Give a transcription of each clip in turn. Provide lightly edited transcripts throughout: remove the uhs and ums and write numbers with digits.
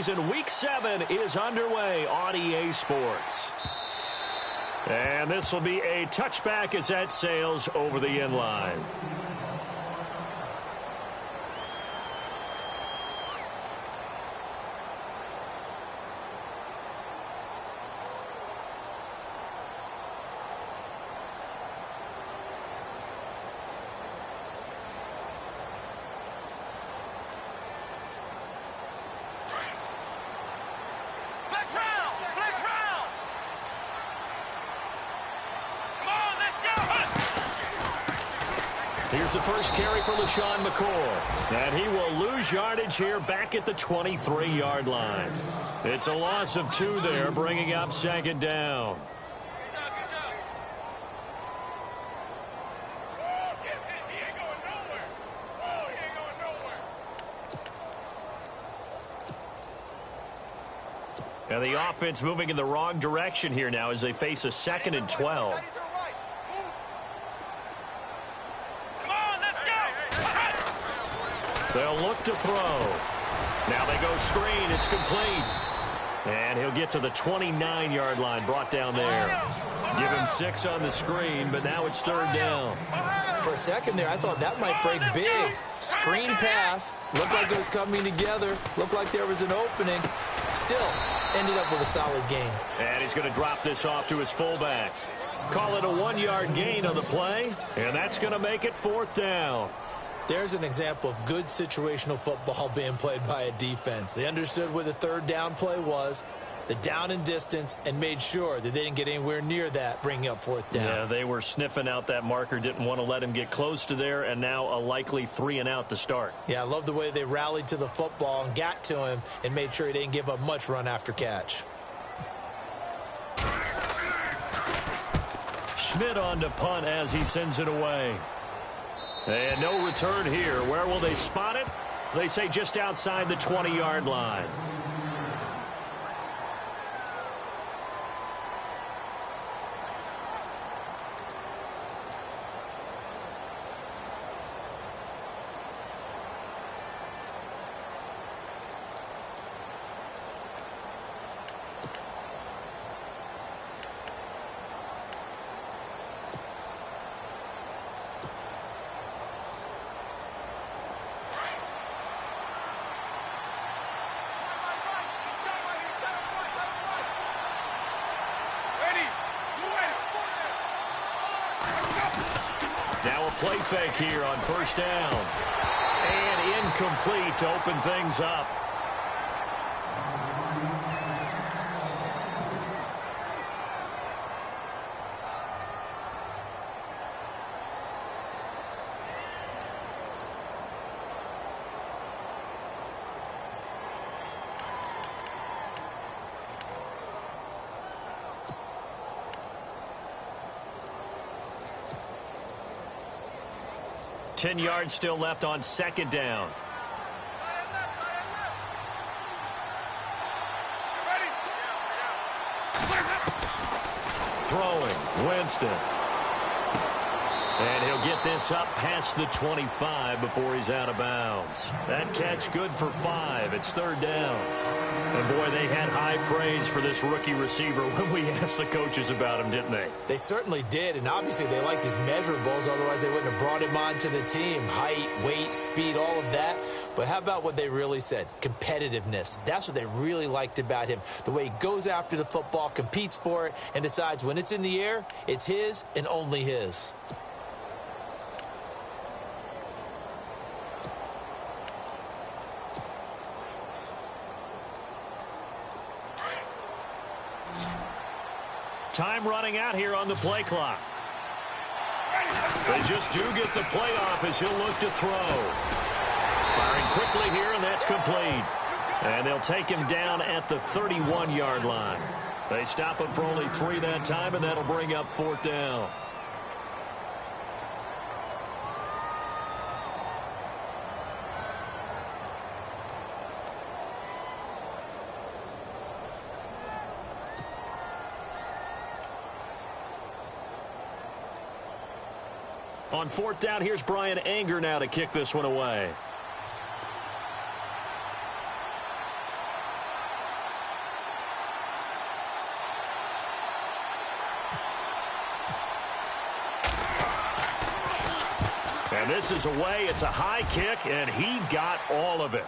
season. Week 7 is underway on EA Sports. And this will be a touchback as that sails over the end line. Here's the first carry for LaShawn McCoy. And he will lose yardage here back at the 23-yard line. It's a loss of 2 there, bringing up second down. And the offense moving in the wrong direction here now as they face a 2nd and 12. They'll look to throw. Now they go screen. It's complete. And he'll get to the 29-yard line, brought down there. Give him 6 on the screen, but now it's 3rd down. For a second there, I thought that might break big. Screen pass. Looked like it was coming together. Looked like there was an opening. Still ended up with a solid gain. And he's going to drop this off to his fullback. Call it a 1-yard gain on the play, and that's going to make it 4th down. There's an example of good situational football being played by a defense. They understood where the 3rd down play was, the down and distance, and made sure that they didn't get anywhere near that, bringing up 4th down. Yeah, they were sniffing out that marker, didn't want to let him get close to there, and now a likely 3 and out to start. Yeah, I love the way they rallied to the football and got to him and made sure he didn't give up much run after catch. Schmidt on to punt as he sends it away. And no return here. Where will they spot it? They say just outside the 20-yard line. Play fake here on 1st down. And incomplete to open things up. Ten yards still left on 2nd down. Throwing, Winston. And he'll get this up past the 25 before he's out of bounds. That catch good for 5. It's 3rd down. And, boy, they had high praise for this rookie receiver when we asked the coaches about him, didn't they? They certainly did, and obviously they liked his measurables. Otherwise, they wouldn't have brought him onto the team. Height, weight, speed, all of that. But how about what they really said? Competitiveness. That's what they really liked about him. The way he goes after the football, competes for it, and decides when it's in the air, it's his and only his. Time running out here on the play clock. They just do get the play off as he'll look to throw. Firing quickly here, and that's complete. And they'll take him down at the 31-yard line. They stop him for only 3 that time, and that'll bring up 4th down. On 4th down, here's Brian Anger now to kick this one away. And this is away. It's a high kick, and he got all of it.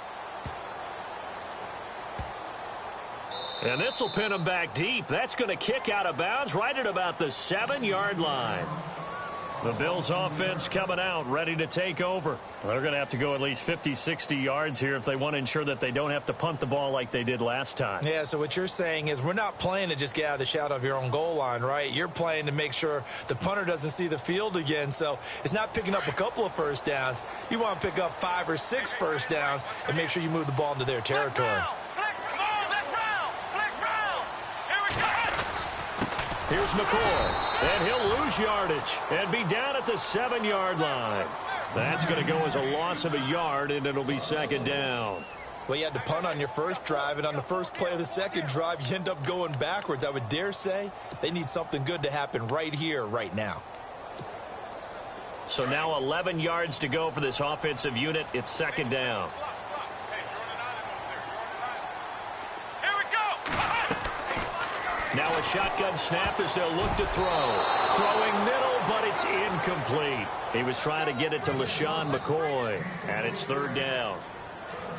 And this will pin him back deep. That's going to kick out of bounds right at about the 7-yard line. The Bills offense coming out, ready to take over. They're going to have to go at least 50, 60 yards here if they want to ensure that they don't have to punt the ball like they did last time. Yeah, so what you're saying is we're not playing to just get out of the shadow of your own goal line, right? You're playing to make sure the punter doesn't see the field again. So it's not picking up a couple of first downs. You want to pick up 5 or 6 first downs and make sure you move the ball into their territory. Here's McCoy, and he'll lose yardage and be down at the 7-yard line. That's going to go as a loss of a yard, and it'll be second down. Well, you had to punt on your first drive, and on the first play of the second drive, you end up going backwards. I would dare say they need something good to happen right here, right now. So now 11 yards to go for this offensive unit. It's second down. Now a shotgun snap as they'll look to throw. Throwing middle, but it's incomplete. He was trying to get it to LaShawn McCoy, and it's third down.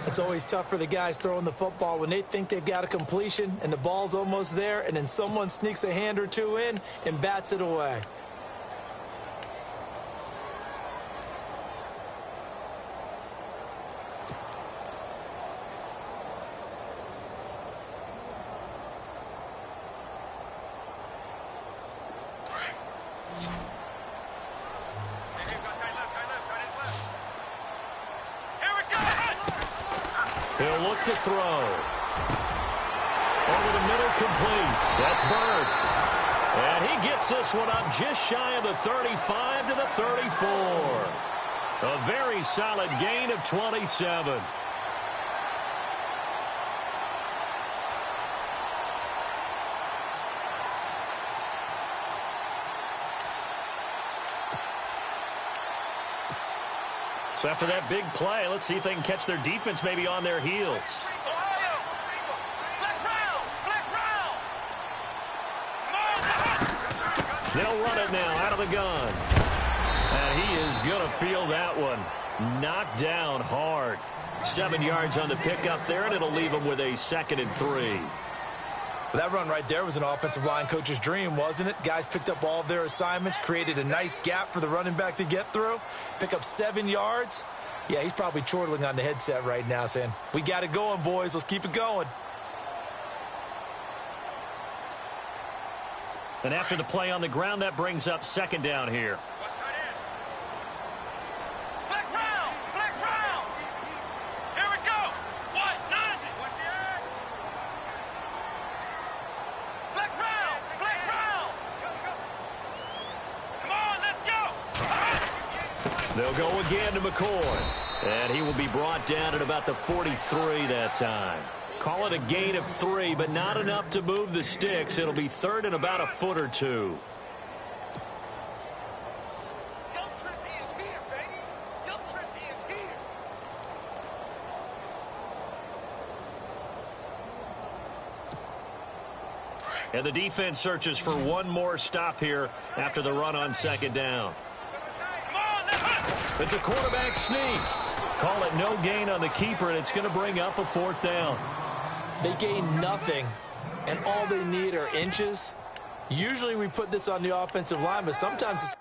It's always tough for the guys throwing the football when they think they've got a completion and the ball's almost there, and then someone sneaks a hand or two in and bats it away. He'll look to throw. Over the middle, complete. That's Bird. And he gets this one up just shy of the 35 to the 34. A very solid gain of 27. So after that big play, let's see if they can catch their defense maybe on their heels. They'll run it now out of the gun. And he is going to feel that one. Knocked down hard. 7 yards on the pickup there, and it'll leave him with a 2nd and 3. Well, that run right there was an offensive line coach's dream, wasn't it? Guys picked up all of their assignments, created a nice gap for the running back to get through, pick up 7 yards. Yeah, he's probably chortling on the headset right now saying, we got it going, boys. Let's keep it going. And after the play on the ground, that brings up second down here. They'll go again to McCoy. And he will be brought down at about the 43 that time. Call it a gain of 3, but not enough to move the sticks. It'll be third and about a foot or two. And the defense searches for one more stop here after the run on second down. It's a quarterback sneak. Call it no gain on the keeper, and it's going to bring up a 4th down. They gain nothing, and all they need are inches. Usually we put this on the offensive line, but sometimes it's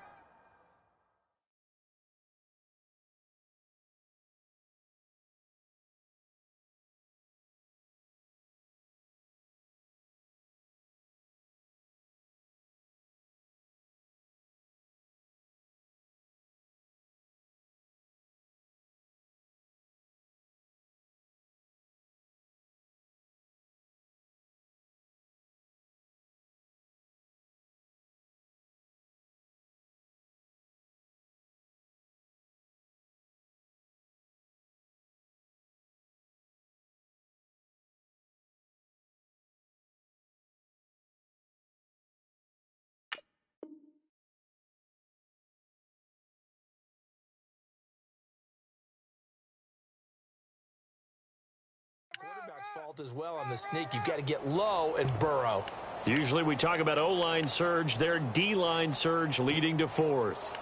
quarterback's fault as well on the sneak. You've got to get low and burrow. Usually we talk about O-line surge. Their D-line surge leading to 4th.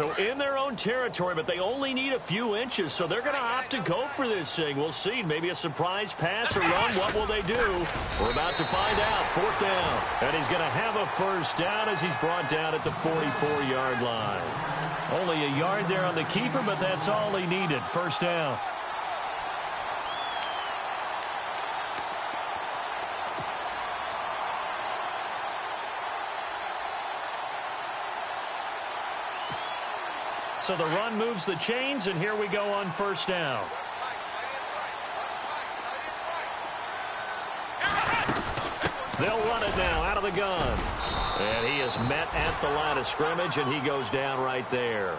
So in their own territory, but they only need a few inches, so they're going to opt to go for this thing. We'll see. Maybe a surprise pass or run. What will they do? We're about to find out. 4th down. And he's going to have a first down as he's brought down at the 44-yard line. Only a yard there on the keeper, but that's all he needed. First down. So the run moves the chains, and here we go on first down. They'll run it now out of the gun. And he is met at the line of scrimmage, and he goes down right there.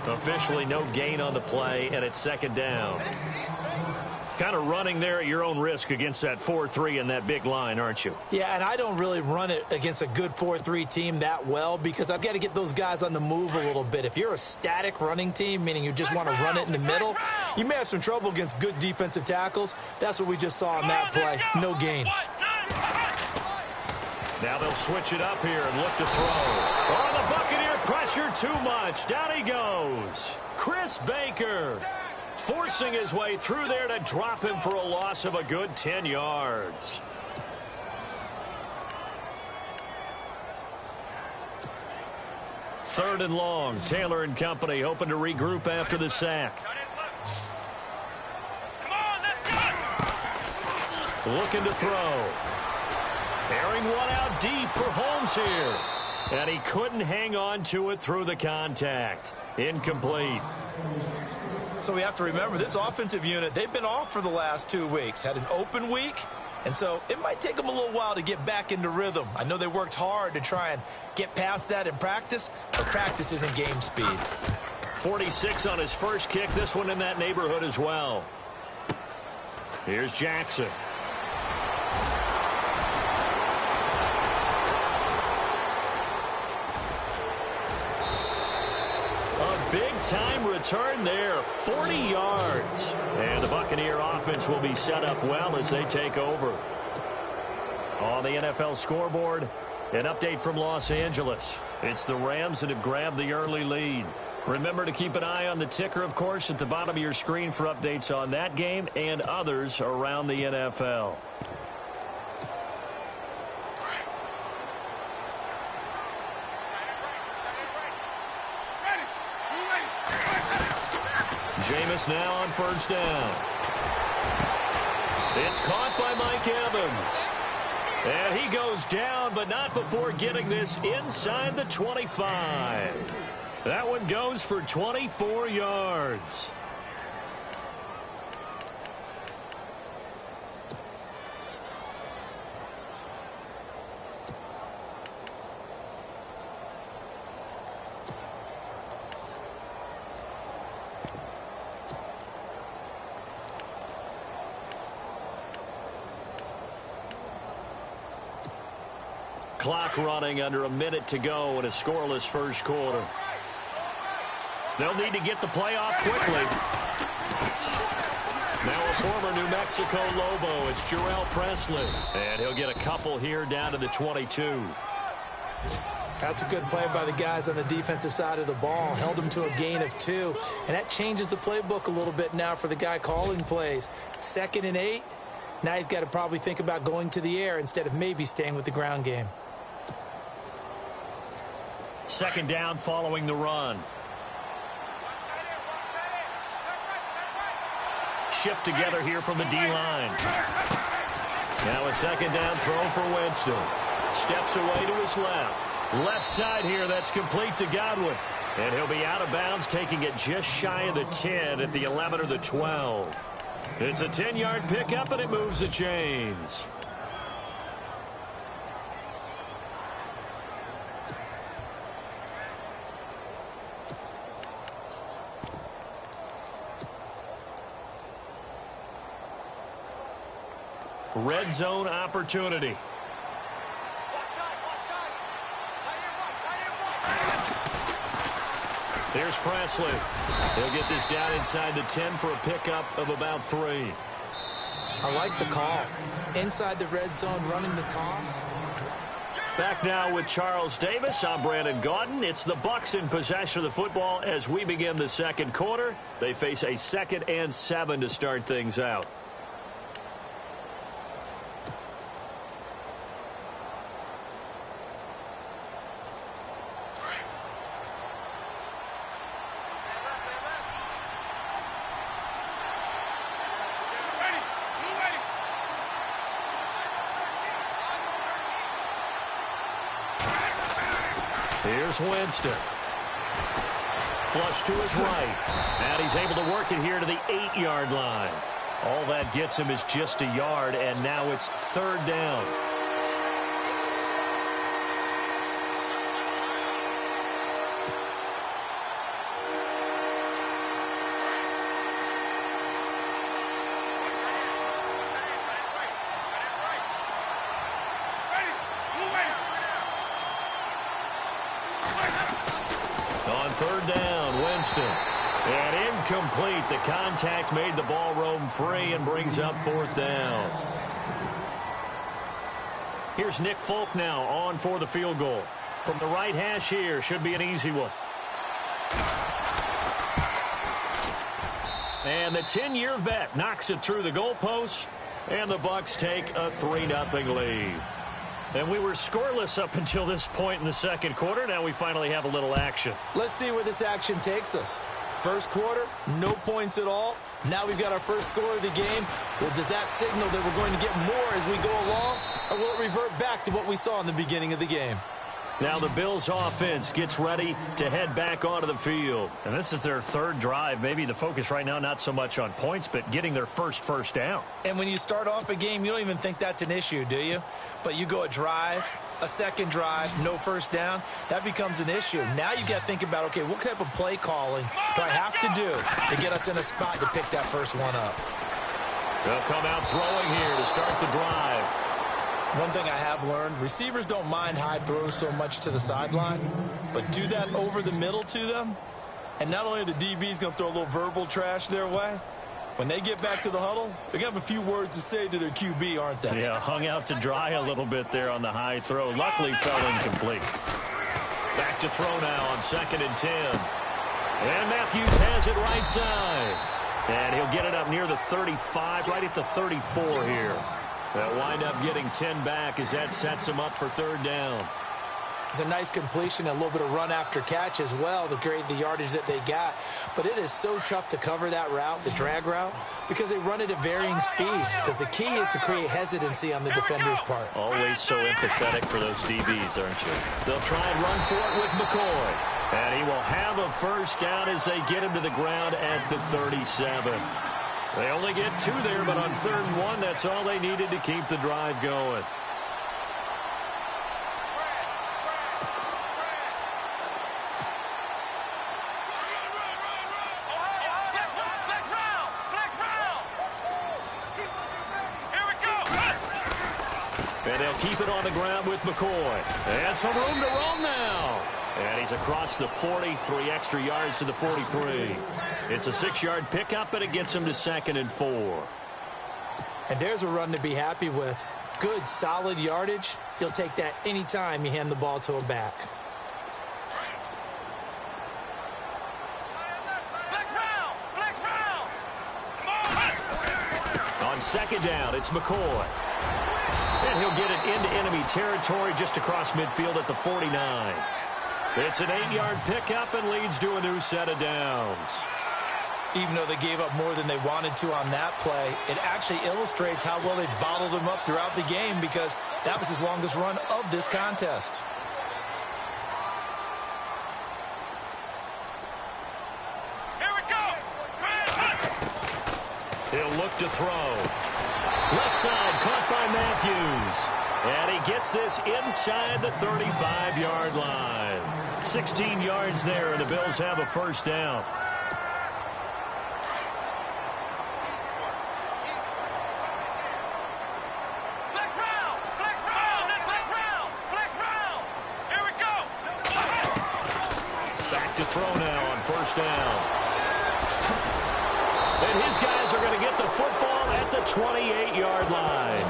Officially no gain on the play, and it's 2nd down. Kind of running there at your own risk against that 4-3 and that big line, aren't you? Yeah, and I don't really run it against a good 4-3 team that well because I've got to get those guys on the move a little bit. If you're a static running team, meaning you just want to run it in the middle, you may have some trouble against good defensive tackles. That's what we just saw in that play. No gain. Now they'll switch it up here and look to throw. Oh, the Buccaneer pressure too much. Down he goes. Chris Baker forcing his way through there to drop him for a loss of a good 10 yards. Third and long. Taylor and company hoping to regroup after the sack. Looking to throw. Airing one out deep for Holmes here. And he couldn't hang on to it through the contact. Incomplete. So we have to remember this offensive unit, they've been off for the last 2 weeks. Had an open week, and so it might take them a little while to get back into rhythm. I know they worked hard to try and get past that in practice, but practice isn't game speed. 46 on his first kick. This one in that neighborhood as well. Here's Jackson. Big-time return there, 40 yards. And the Buccaneer offense will be set up well as they take over. On the NFL scoreboard, an update from Los Angeles. It's the Rams that have grabbed the early lead. Remember to keep an eye on the ticker, of course, at the bottom of your screen for updates on that game and others around the NFL. Jameis now on first down. It's caught by Mike Evans. And he goes down, but not before getting this inside the 25. That one goes for 24 yards. Clock running under a minute to go in a scoreless first quarter. They'll need to get the play off quickly. Now a former New Mexico Lobo, it's Jarrell Presley. And he'll get a couple here down to the 22. That's a good play by the guys on the defensive side of the ball. Held him to a gain of 2. And that changes the playbook a little bit now for the guy calling plays. 2nd and 8. Now he's got to probably think about going to the air instead of maybe staying with the ground game. 2nd down following the run. Shift together here from the D-line. Now a 2nd down throw for Winston. Steps away to his left. Left side here, that's complete to Godwin. And he'll be out of bounds, taking it just shy of the 10 at the 11 or the 12. It's a 10-yard pickup, and it moves the chains. Red zone opportunity. There's Presley. He'll get this down inside the 10 for a pickup of about 3. I like the call. Inside the red zone, running the toss. Back now with Charles Davis. I'm Brandon Gaudin. It's the Bucs in possession of the football as we begin the second quarter. They face a 2nd and 7 to start things out. Here's Winston. Flush to his right. And he's able to work it here to the 8-yard line. All that gets him is just a yard, and now it's 3rd down. On 3rd down, Winston. And incomplete. The contact made the ball roam free and brings up 4th down. Here's Nick Folk now on for the field goal. From the right hash here, should be an easy one. And the 10-year vet knocks it through the goalpost, and the Bucs take a 3-0 lead. And we were scoreless up until this point in the second quarter. Now we finally have a little action. Let's see where this action takes us. First quarter, no points at all. Now we've got our first score of the game. Well, does that signal that we're going to get more as we go along? Or will it revert back to what we saw in the beginning of the game? Now the Bills offense gets ready to head back onto the field. And this is their 3rd drive. Maybe the focus right now not so much on points, but getting their first down. And when you start off a game, you don't even think that's an issue, do you? But you go a drive, a second drive, no first down, that becomes an issue. Now you got to think about, okay, what type of play calling do I have to do to get us in a spot to pick that first one up? They'll come out throwing here to start the drive. One thing I have learned, receivers don't mind high throws so much to the sideline, but do that over the middle to them, and not only are the DBs going to throw a little verbal trash their way, when they get back to the huddle, they're going to have a few words to say to their QB, aren't they? Yeah, hung out to dry a little bit there on the high throw. Luckily, fell incomplete. Back to throw now on 2nd and 10. And Matthews has it right side. And he'll get it up near the 35, right at the 34 here. They'll wind up getting 10 back as that sets him up for 3rd down. It's a nice completion, a little bit of run after catch as well to create the yardage that they got. But it is so tough to cover that route, the drag route, because they run it at varying speeds. Because the key is to create hesitancy on the defender's part. Always so empathetic for those DBs, aren't you? They'll try and run for it with McCoy. And he will have a first down as they get him to the ground at the 37. They only get 2 there, but on 3rd and 1, that's all they needed to keep the drive going. And they'll keep it on the ground with McCoy. And some room to roam now. And he's across the 40, 3 extra yards to the 43. It's a 6-yard pickup, but it gets him to 2nd and 4. And there's a run to be happy with. Good, solid yardage. He'll take that anytime you hand the ball to him back. On 2nd down, it's McCoy. And he'll get it into enemy territory just across midfield at the 49. It's an 8-yard pickup and leads to a new set of downs. Even though they gave up more than they wanted to on that play, it actually illustrates how well they've bottled him up throughout the game because that was his longest run of this contest. Here we go. He'll look to throw. Left side caught by Matthews. And he gets this inside the 35-yard line. 16 yards there, and the Bills have a first down. Back to throw now on first down. And his guys are going to get the football at the 28-yard line.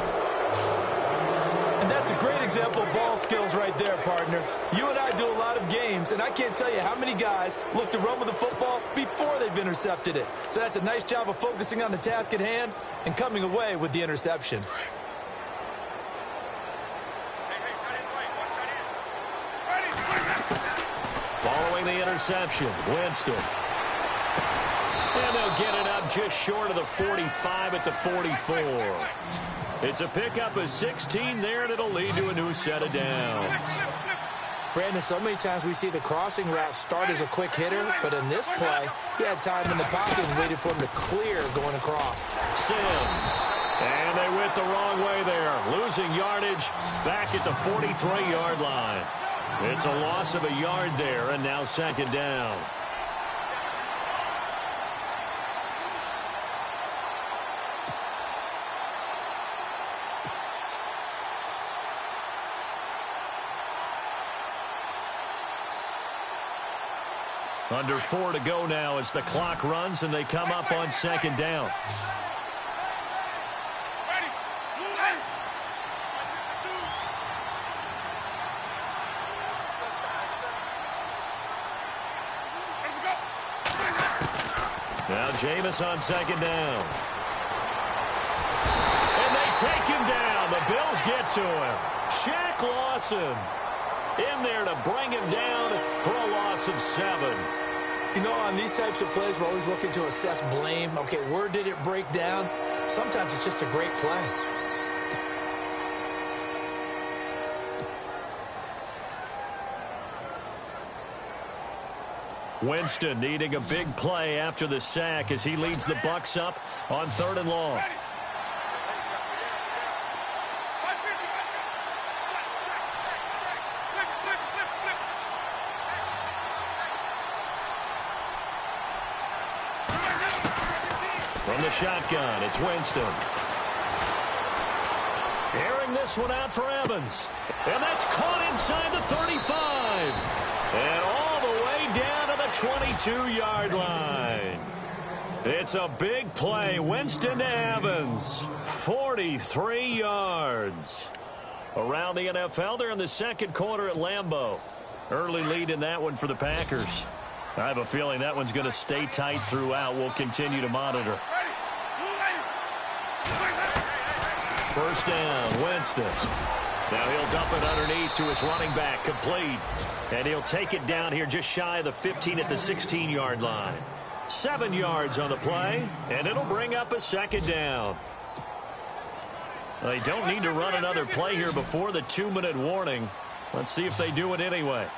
And that's That's a great example of ball skills right there, partner. You and I do a lot of games, and I can't tell you how many guys look to run with the football before they've intercepted it. So that's a nice job of focusing on the task at hand and coming away with the interception. Following the interception, Winston. And they'll get it up just short of the 45 at the 44. It's a pickup of 16 there, and it'll lead to a new set of downs. Brandon, so many times we see the crossing route start as a quick hitter, but in this play, he had time in the pocket and waited for him to clear going across. Sims. And they went the wrong way there, losing yardage back at the 43-yard line. It's a loss of a yard there, and now second down. Under 4 to go now as the clock runs, and they come up on second down. Now Jameis on second down. And they take him down. The Bills get to him. Shaq Lawson in there to bring him down for a loss of 7. You know, on these types of plays, we're always looking to assess blame. Okay, where did it break down? Sometimes it's just a great play. Winston needing a big play after the sack as he leads the Bucs up on 3rd and long. From the shotgun, it's Winston. Airing this one out for Evans. And that's caught inside the 35. And all the way down to the 22-yard line. It's a big play. Winston to Evans. 43 yards. Around the NFL, they're in the second quarter at Lambeau. Early lead in that one for the Packers. I have a feeling that one's going to stay tight throughout. We'll continue to monitor. First down, Winston. Now he'll dump it underneath to his running back, complete. And he'll take it down here just shy of the 15 at the 16-yard line. 7 yards on the play, and it'll bring up a second down. They don't need to run another play here before the 2-minute warning. Let's see if they do it anyway.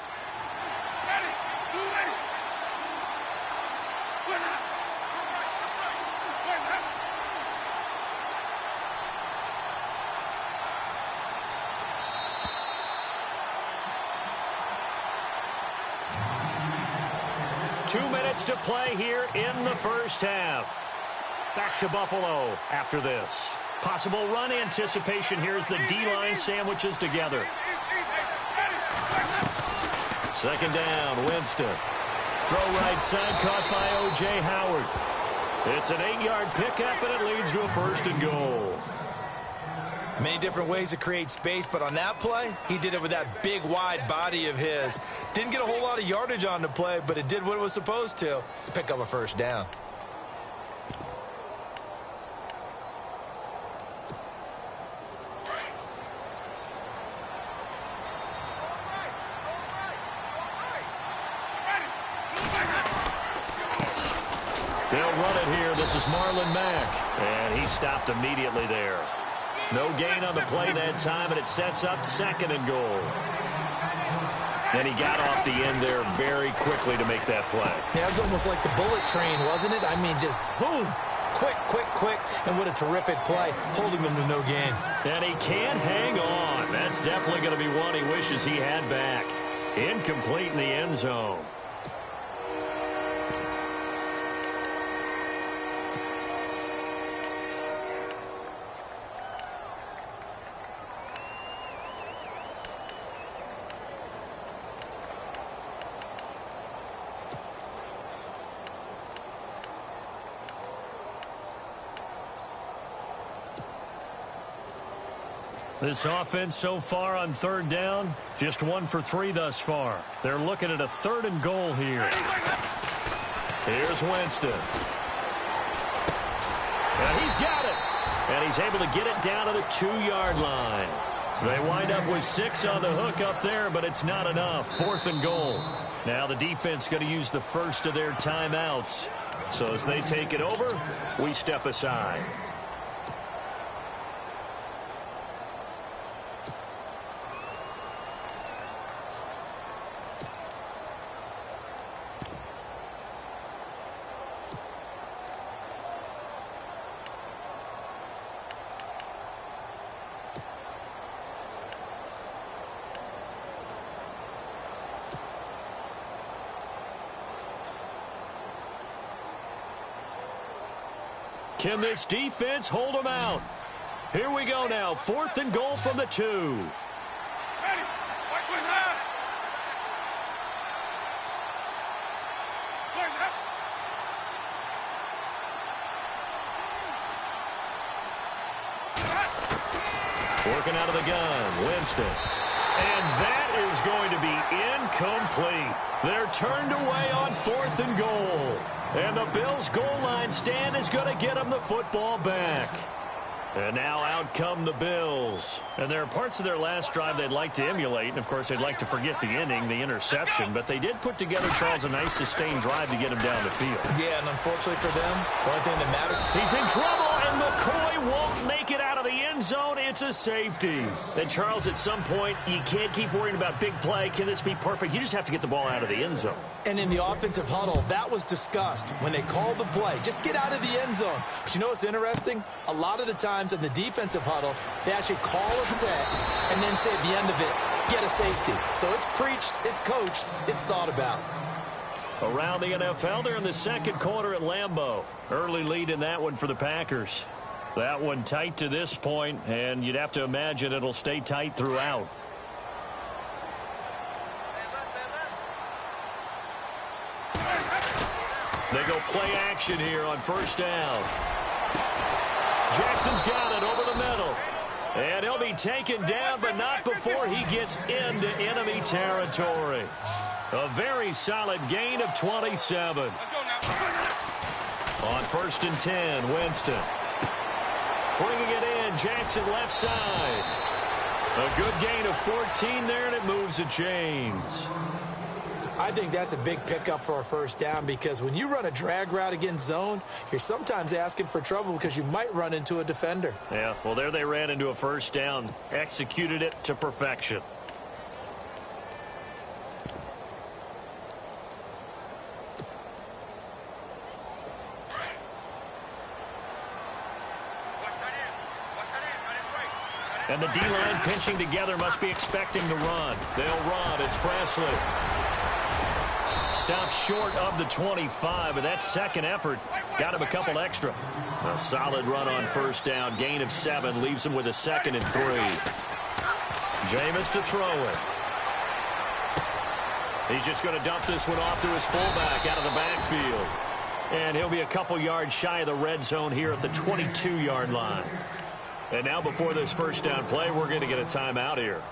To play here in the first half. Back to Buffalo after this. Possible run anticipation here as the D-line sandwiches together. Second down, Winston. Throw right side, caught by O.J. Howard. It's an 8-yard pickup, and it leads to a 1st and goal. Many different ways to create space, but on that play, he did it with that big, wide body of his. Didn't get a whole lot of yardage on the play, but it did what it was supposed to pick up a first down. They'll run it here. This is Marlon Mack, and he stopped immediately there. No gain on the play that time, and it sets up 2nd and goal. And he got off the end there very quickly to make that play. Yeah, it was almost like the bullet train, wasn't it? I mean, just zoom. Quick, quick, quick. And what a terrific play, holding them to no gain. And he can't hang on. That's definitely going to be one he wishes he had back. Incomplete in the end zone. This offense so far on third down, just 1 for 3 thus far. They're looking at a 3rd and goal here. Here's Winston. And he's got it. And he's able to get it down to the 2-yard line. They wind up with 6 on the hook up there, but it's not enough. 4th and goal. Now the defense going to use the first of their timeouts. So as they take it over, we step aside. Can this defense hold them out? Here we go now. 4th and goal from the 2. Ready. Working out of the gun, Winston. And that is going to be incomplete. They're turned away on 4th and goal. And the Bills' goal line stand is going to get them the football back. And now out come the Bills. And there are parts of their last drive they'd like to emulate. And, of course, they'd like to forget the inning, the interception. But they did put together, Charles, a nice sustained drive to get him down the field. Yeah, and unfortunately for them, the only thing that matters. He's in trouble, and McCoy won't make it out of the end zone. It's a safety. And, Charles, at some point, you can't keep worrying about big play. Can this be perfect? You just have to get the ball out of the end zone. And in the offensive huddle, that was discussed when they called the play. Just get out of the end zone. But you know what's interesting? A lot of the times in the defensive huddle, they actually call a set and then say at the end of it, get a safety. So it's preached, it's coached, it's thought about. Around the NFL, they're in the second quarter at Lambeau. Early lead in that one for the Packers. That one tight to this point, and you'd have to imagine it'll stay tight throughout. They go play action here on first down. Jackson's got it over the middle. And he'll be taken down, but not before he gets into enemy territory. A very solid gain of 27. On 1st and 10, Winston. Bringing it in, Jackson left side. A good gain of 14 there, and it moves the chains. I think that's a big pickup for a first down because when you run a drag route against zone, you're sometimes asking for trouble because you might run into a defender. Yeah, well, there they ran into a first down, executed it to perfection. And the D-line pinching together must be expecting to run. They'll run. It's Presley. Stops short of the 25, but that second effort got him a couple extra. A solid run on first down. Gain of 7 leaves him with a 2nd and 3. Jameis to throw it. He's just going to dump this one off to his fullback out of the backfield. And he'll be a couple yards shy of the red zone here at the 22-yard line. And now before this first down play, we're going to get a timeout here,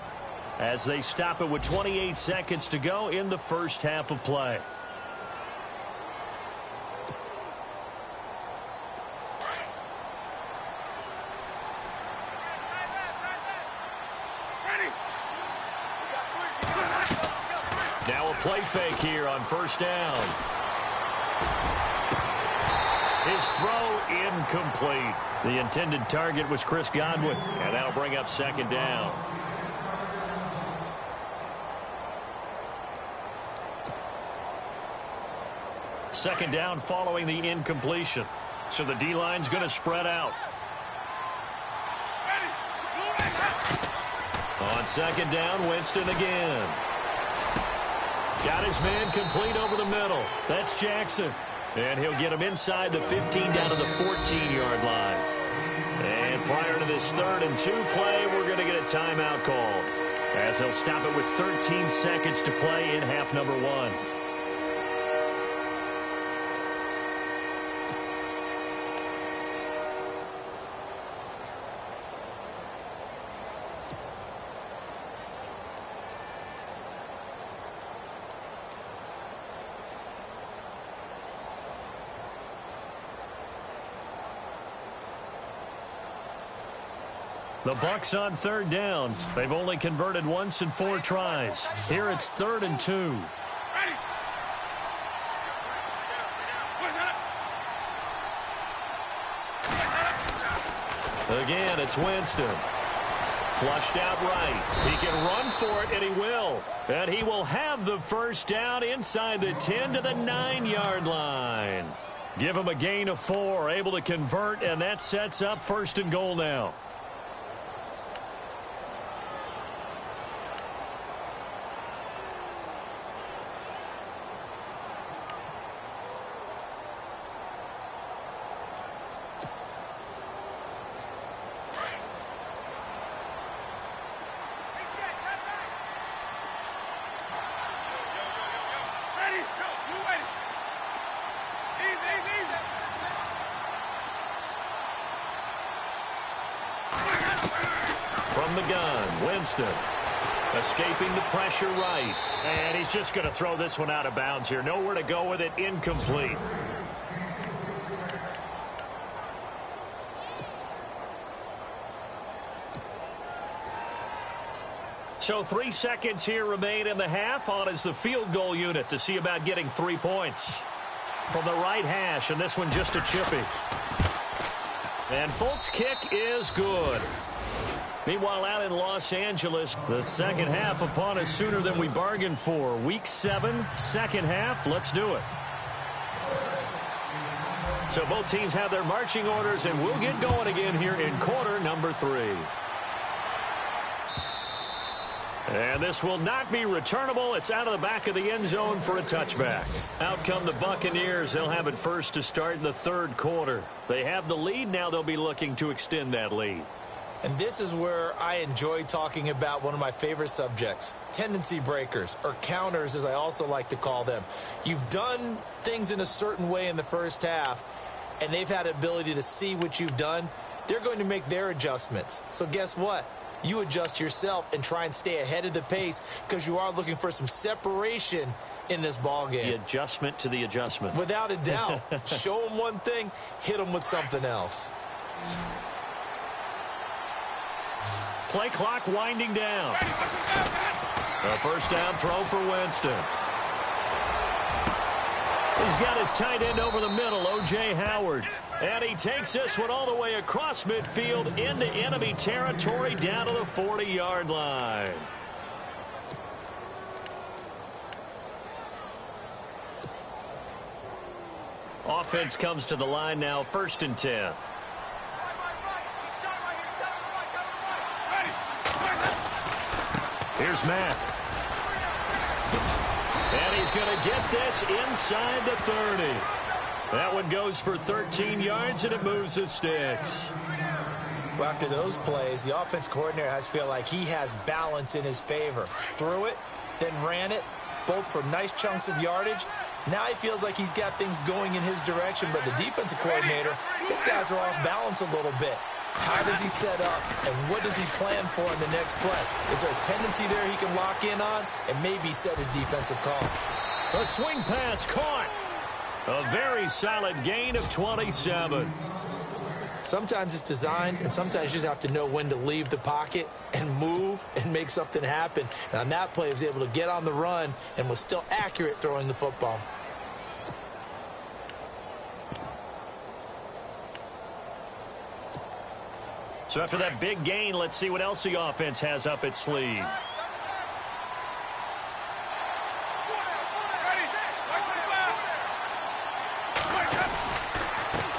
as they stop it with 28 seconds to go in the first half of play. Now a play fake here on first down. His throw incomplete. The intended target was Chris Godwin, and that'll bring up second down. Second down following the incompletion. So the D-line's going to spread out. On second down, Winston again. Got his man complete over the middle. That's Jackson. And he'll get him inside the 15 down to the 14-yard line. And prior to this 3rd and 2 play, we're going to get a timeout call, as he'll stop it with 13 seconds to play in half number 1. The Bucs on third down. They've only converted once in 4 tries. Here it's 3rd and 2. Again, it's Winston. Flushed out right. He can run for it, and he will. And he will have the first down inside the 10 to the 9-yard line. Give him a gain of 4, able to convert, and that sets up 1st and goal now. From the gun, Winston. Escaping the pressure right. And he's just going to throw this one out of bounds here. Nowhere to go with it. Incomplete. So 3 seconds here remain in the half. On is the field goal unit to see about getting 3 points. From the right hash, and this one just a chippy. And Folk's kick is good. Meanwhile, out in Los Angeles, the second half upon us sooner than we bargained for. Week 7, second half. Let's do it. So both teams have their marching orders, and we'll get going again here in quarter number 3. And this will not be returnable. It's out of the back of the end zone for a touchback. Out come the Buccaneers. They'll have it first to start in the 3rd quarter. They have the lead. Now they'll be looking to extend that lead. And this is where I enjoy talking about one of my favorite subjects, tendency breakers, or counters as I also like to call them. You've done things in a certain way in the first half, and they've had the ability to see what you've done. They're going to make their adjustments. So guess what? You adjust yourself and try and stay ahead of the pace because you are looking for some separation in this ball game. The adjustment to the adjustment. Without a doubt. Show them one thing, hit them with something else. Play clock winding down. A first down throw for Winston. He's got his tight end over the middle, O.J. Howard. And he takes this one all the way across midfield into enemy territory down to the 40-yard line. Offense comes to the line now, 1st and 10. Here's Mack. And he's going to get this inside the 30. That one goes for 13 yards, and it moves the sticks. Well, after those plays, the offense coordinator has to feel like he has balance in his favor. Threw it, then ran it, both for nice chunks of yardage. Now he feels like he's got things going in his direction, but the defensive coordinator, his guys are off balance a little bit. How does he set up, and what does he plan for in the next play? Is there a tendency there he can lock in on and maybe set his defensive call? A swing pass caught. A very solid gain of 27. Sometimes it's designed, and sometimes you just have to know when to leave the pocket and move and make something happen. And on that play, he was able to get on the run and was still accurate throwing the football. So after that big gain, let's see what else the offense has up its sleeve.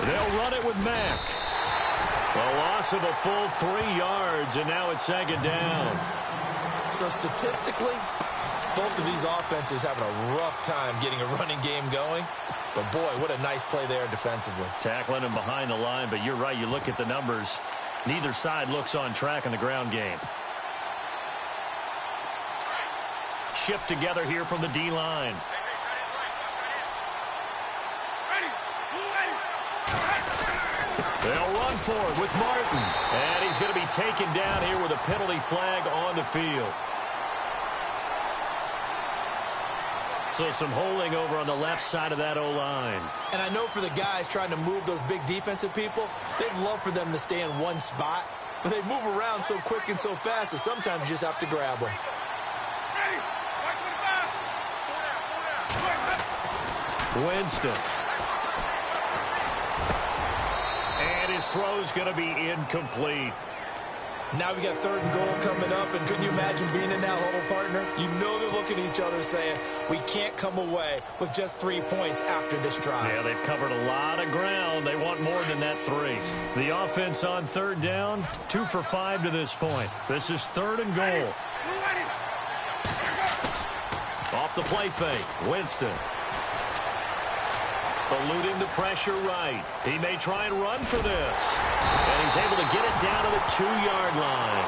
They'll run it with Mack. A loss of a full 3 yards, and now it's 2nd down. So statistically, both of these offenses having a rough time getting a running game going. But, boy, what a nice play there defensively. Tackling him behind the line, but you're right. You look at the numbers. Neither side looks on track in the ground game. Shift together here from the D-line. They'll run for it with Martin. And he's going to be taken down here with a penalty flag on the field. So some holding over on the left side of that O-line. And I know for the guys trying to move those big defensive people, they'd love for them to stay in one spot. but they move around so quick and so fast that sometimes you just have to grab them. Winston. And his throw's going to be incomplete. Now we got 3rd and goal coming up, and couldn't you imagine being in that huddle, partner? You know they're looking at each other saying, we can't come away with just 3 points after this drive. Yeah, they've covered a lot of ground. They want more than that 3. The offense on 3rd down, 2 for 5 to this point. This is 3rd and goal. Off the play fake, Winston. Eluding the pressure right. He may try and run for this. And he's able to get it down to the 2-yard line.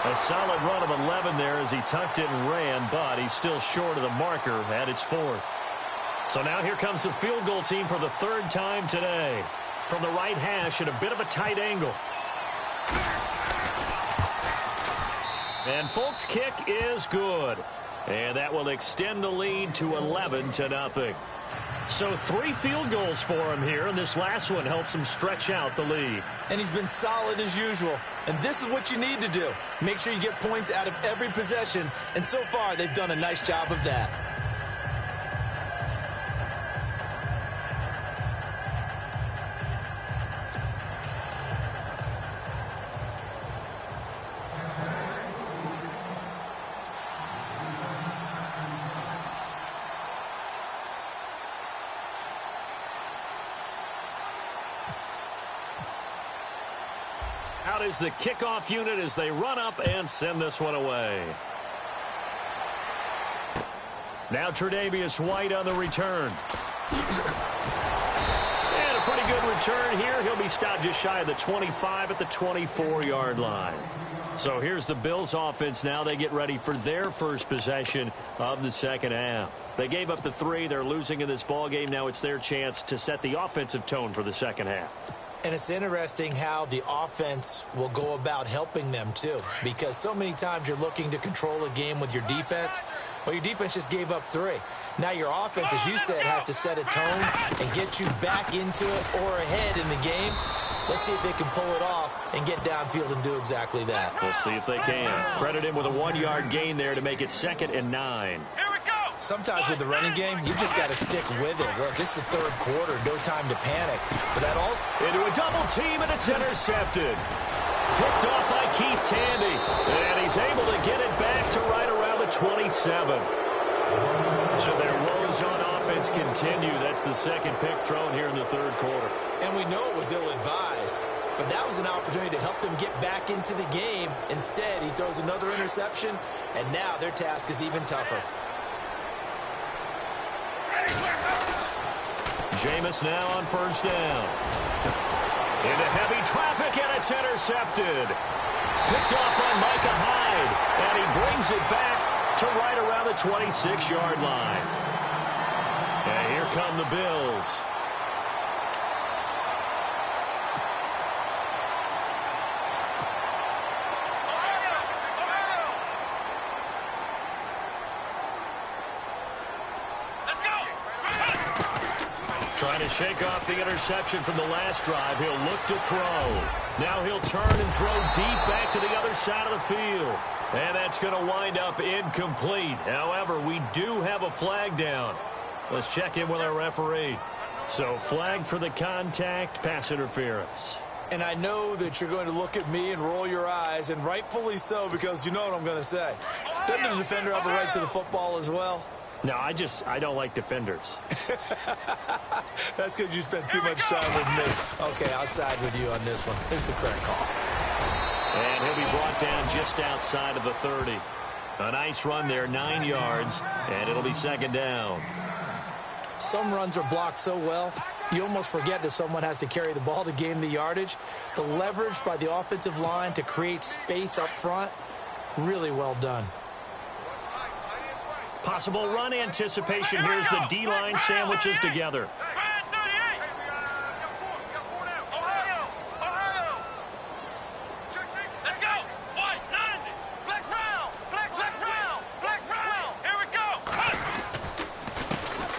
A solid run of 11 there as he tucked it and ran, but he's still short of the marker at its 4th. So now here comes the field goal team for the 3rd time today. From the right hash at a bit of a tight angle. And Folk's kick is good. And that will extend the lead to 11-0. So 3 field goals for him here, and this last one helps him stretch out the lead. And he's been solid as usual. And this is what you need to do. Make sure you get points out of every possession. And so far, they've done a nice job of that. Out is the kickoff unit as they run up and send this one away. Now Tre'Davious White on the return. And a pretty good return here. He'll be stopped just shy of the 25 at the 24-yard line. So here's the Bills offense now. They get ready for their first possession of the second half. They gave up the 3. They're losing in this ballgame. Now it's their chance to set the offensive tone for the second half. And it's interesting how the offense will go about helping them, too, because so many times you're looking to control a game with your defense. Well, your defense just gave up 3. Now your offense, as you said, has to set a tone and get you back into it or ahead in the game. Let's see if they can pull it off and get downfield and do exactly that. We'll see if they can. Credit him with a 1-yard gain there to make it 2nd and 9. Sometimes with the running game, you just got to stick with it. Look, this is the 3rd quarter, no time to panic. But that also... Into a double team, and it's intercepted. Picked off by Keith Tandy. And he's able to get it back to right around the 27. So their woes on offense continue. That's the 2nd pick thrown here in the 3rd quarter. And we know it was ill-advised. But that was an opportunity to help them get back into the game. Instead, he throws another interception, and now their task is even tougher. Jameis now on 1st down. Into heavy traffic, and it's intercepted. Picked off by Micah Hyde, and he brings it back to right around the 26-yard line. And here come the Bills. Trying to shake off the interception from the last drive. He'll look to throw. Now he'll turn and throw deep back to the other side of the field. And that's going to wind up incomplete. However, we do have a flag down. Let's check in with our referee. So flag for the contact, pass interference. And I know that you're going to look at me and roll your eyes, and rightfully so, because you know what I'm going to say. Doesn't the defender have a right to the football as well? No, I don't like defenders. That's because you spent too much time with me. Okay, I'll side with you on this one. Here's the correct call. And he'll be brought down just outside of the 30. A nice run there, 9 yards, and it'll be 2nd down. Some runs are blocked so well, you almost forget that someone has to carry the ball to gain the yardage. The leverage by the offensive line to create space up front, really well done. Possible run anticipation. Here's the D-line sandwiches together.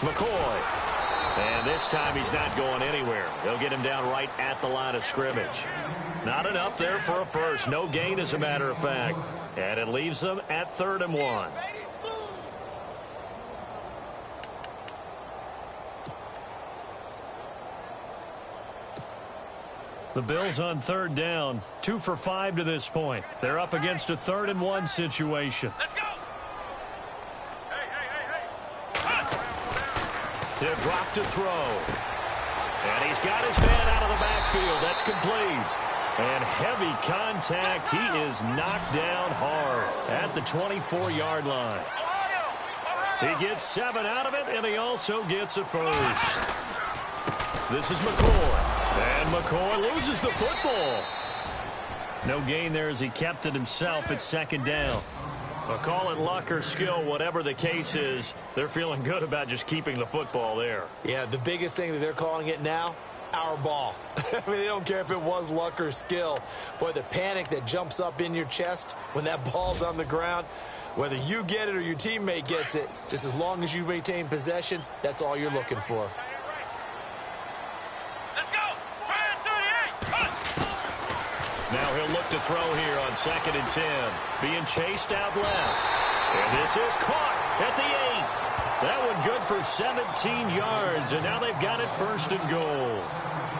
McCoy. And this time he's not going anywhere. They'll get him down right at the line of scrimmage. Not enough there for a first. No gain, as a matter of fact. And it leaves them at 3rd and 1. The Bills on 3rd down. 2 for 5 to this point. They're up against a 3rd and 1 situation. Let's go. He'll drop to throw. And he's got his man out of the backfield. That's complete. And heavy contact. He is knocked down hard at the 24-yard line. He gets 7 out of it, and he also gets a first. This is McCoy. And McCoy loses the football. No gain there as he kept it himself at 2nd down. Well, call it luck or skill, whatever the case is, they're feeling good about just keeping the football there. Yeah, the biggest thing that they're calling it now, our ball. I mean, they don't care if it was luck or skill. Boy, the panic that jumps up in your chest when that ball's on the ground, whether you get it or your teammate gets it, just as long as you maintain possession, that's all you're looking for. Now he'll look to throw here on 2nd and 10. Being chased out left. And this is caught at the 8. That one good for 17 yards. And now they've got it 1st and goal.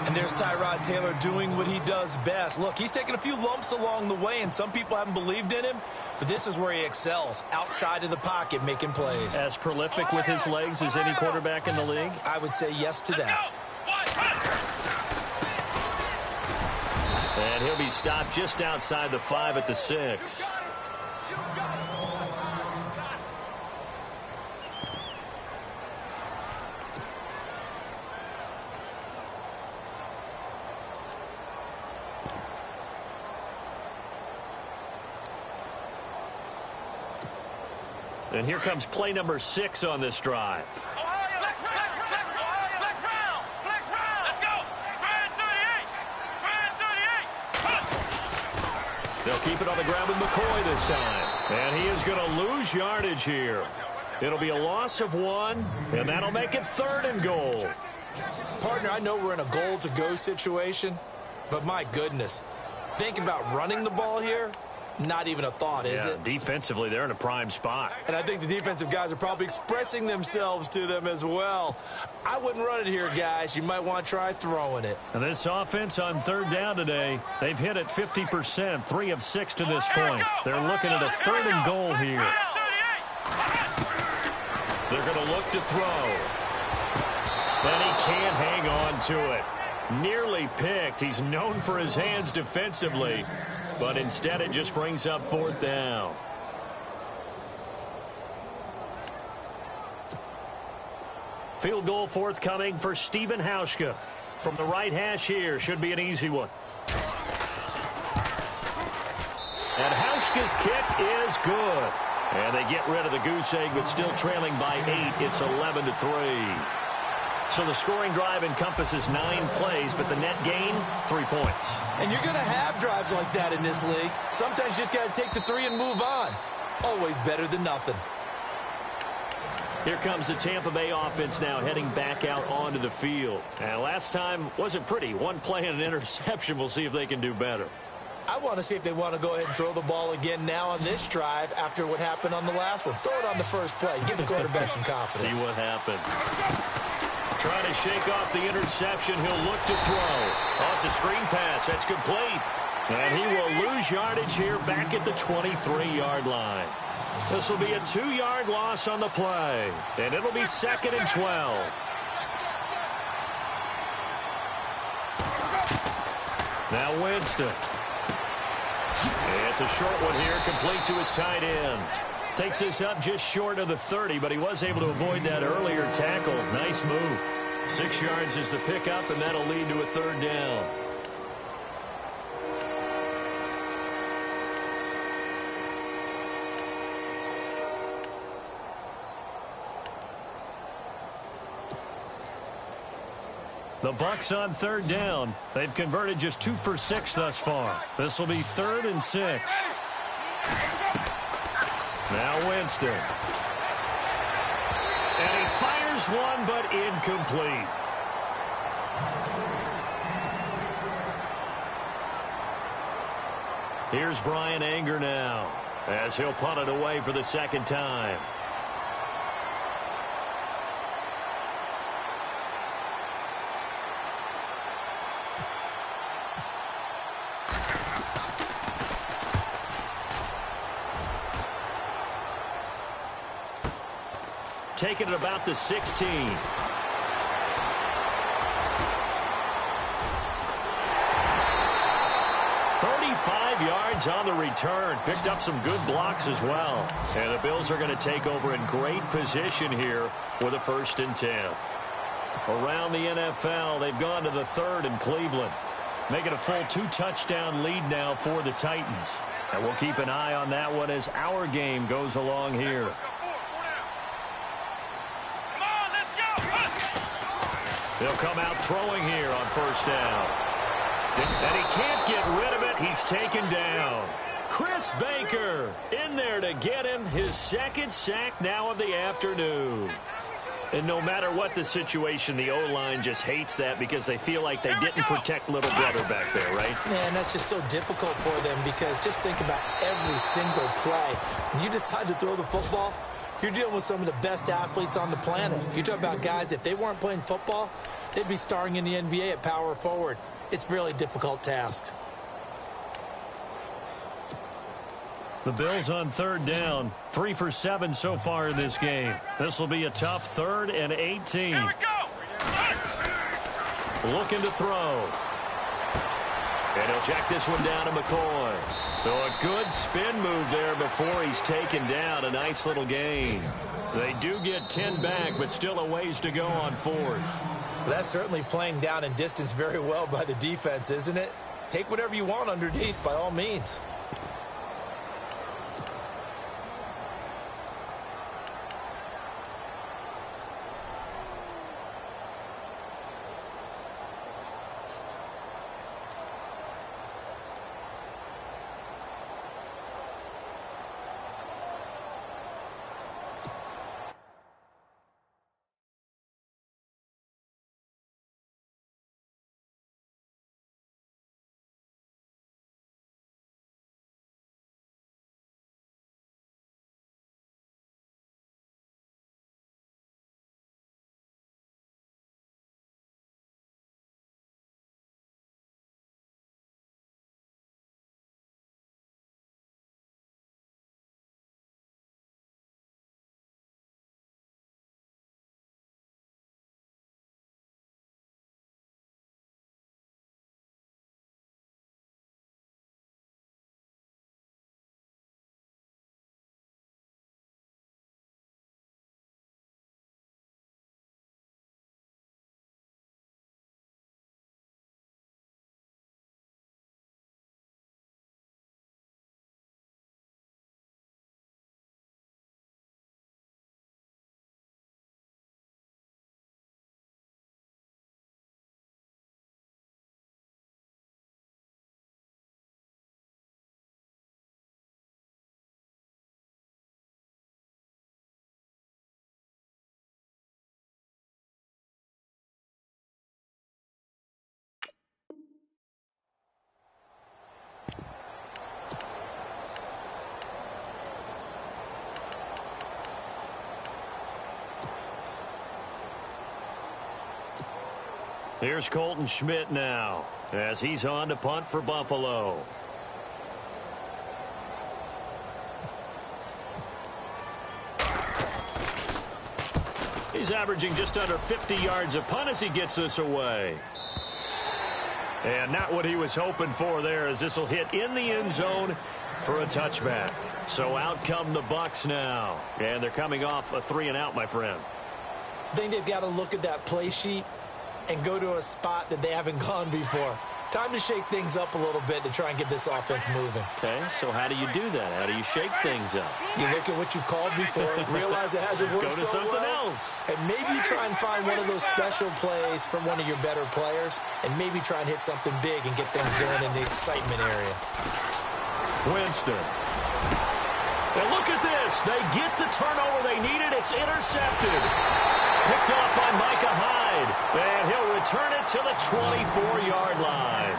And there's Tyrod Taylor doing what he does best. Look, he's taken a few lumps along the way, and some people haven't believed in him. But this is where he excels, outside of the pocket, making plays. As prolific with his legs as any quarterback in the league? I would say yes to that. And he'll be stopped just outside the 5 at the 6. And here comes play number 6 on this drive. They'll keep it on the ground with McCoy this time. And he is going to lose yardage here. It'll be a loss of 1, and that'll make it 3rd and goal. Partner, I know we're in a goal-to-go situation, but my goodness, think about running the ball here. Not even a thought, is it? Defensively, they're in a prime spot. And I think the defensive guys are probably expressing themselves to them as well. I wouldn't run it here, guys. You might want to try throwing it. And this offense on 3rd down today, they've hit it 50%, 3 of 6 to this point. They're looking at a 3rd and goal here. They're going to look to throw. And he can't hang on to it. Nearly picked. He's known for his hands defensively. But instead, it just brings up 4th down. Field goal forthcoming for Stephen Hauschka. From the right hash here, should be an easy one. And Hauschka's kick is good. And they get rid of the goose egg, but still trailing by 8. It's 11-3. So the scoring drive encompasses 9 plays, but the net gain, 3 points. And you're going to have drives like that in this league. Sometimes you just got to take the 3 and move on. Always better than nothing. Here comes the Tampa Bay offense now heading back out onto the field. And last time wasn't pretty. 1 play and an interception. We'll see if they can do better. I want to see if they want to go ahead and throw the ball again now on this drive after what happened on the last one. Throw it on the first play. Give the quarterback some confidence. See what happens. Trying to shake off the interception. He'll look to throw. Oh, it's a screen pass. That's complete. And he will lose yardage here back at the 23-yard line. This will be a 2-yard loss on the play. And it'll be 2nd and 12. Now Winston. It's a short one here, complete to his tight end. Takes this up just short of the 30, but he was able to avoid that earlier tackle. Nice move. 6 yards is the pickup, and that'll lead to a 3rd down. The Bucs on 3rd down. They've converted just 2 for 6 thus far. This will be 3rd and 6. Now Winston. And he fires Fires one, but incomplete. Here's Brian Anger now, as he'll punt it away for the second time. Taking it about the 16. 35 yards on the return. Picked up some good blocks as well. And the Bills are going to take over in great position here with a 1st and 10. Around the NFL, they've gone to the 3rd in Cleveland. Making a full 2-touchdown lead now for the Titans. And we'll keep an eye on that one as our game goes along here. They'll come out throwing here on 1st down. And he can't get rid of it. He's taken down. Chris Baker in there to get him his 2nd sack now of the afternoon. And no matter what the situation, the O-line just hates that because they feel like they didn't protect little brother back there, right? Man, that's just so difficult for them because just think about every single play. When you decide to throw the football, you're dealing with some of the best athletes on the planet. You talk about guys, if they weren't playing football, they'd be starring in the NBA at power forward. It's a really difficult task. The Bills on 3rd down. 3 for 7 so far in this game. This will be a tough 3rd and 18. Here we go. Looking to throw. And he'll check this one down to McCoy. So a good spin move there before he's taken down. A nice little gain. They do get 10 back, but still a ways to go on 4th. Well, that's certainly playing down and distance very well by the defense, isn't it? Take whatever you want underneath, by all means. Here's Colton Schmidt now as he's on to punt for Buffalo. He's averaging just under 50 yards a punt as he gets this away. And not what he was hoping for there, as this will hit in the end zone for a touchback. So out come the Bucs now. And they're coming off a 3-and-out, my friend. I think they've got to look at that play sheet and go to a spot that they haven't gone before. Time to shake things up a little bit to try and get this offense moving. Okay, so how do you do that? How do you shake things up? You look at what you called before, realize it hasn't worked Go to so something well, else. and maybe try and find one of those special plays from one of your better players, and maybe try and hit something big and get things going in the excitement area. Winston. And look at this. They get the turnover they needed. It's intercepted. Picked off by Micah Hyde. And he'll return it to the 24-yard line.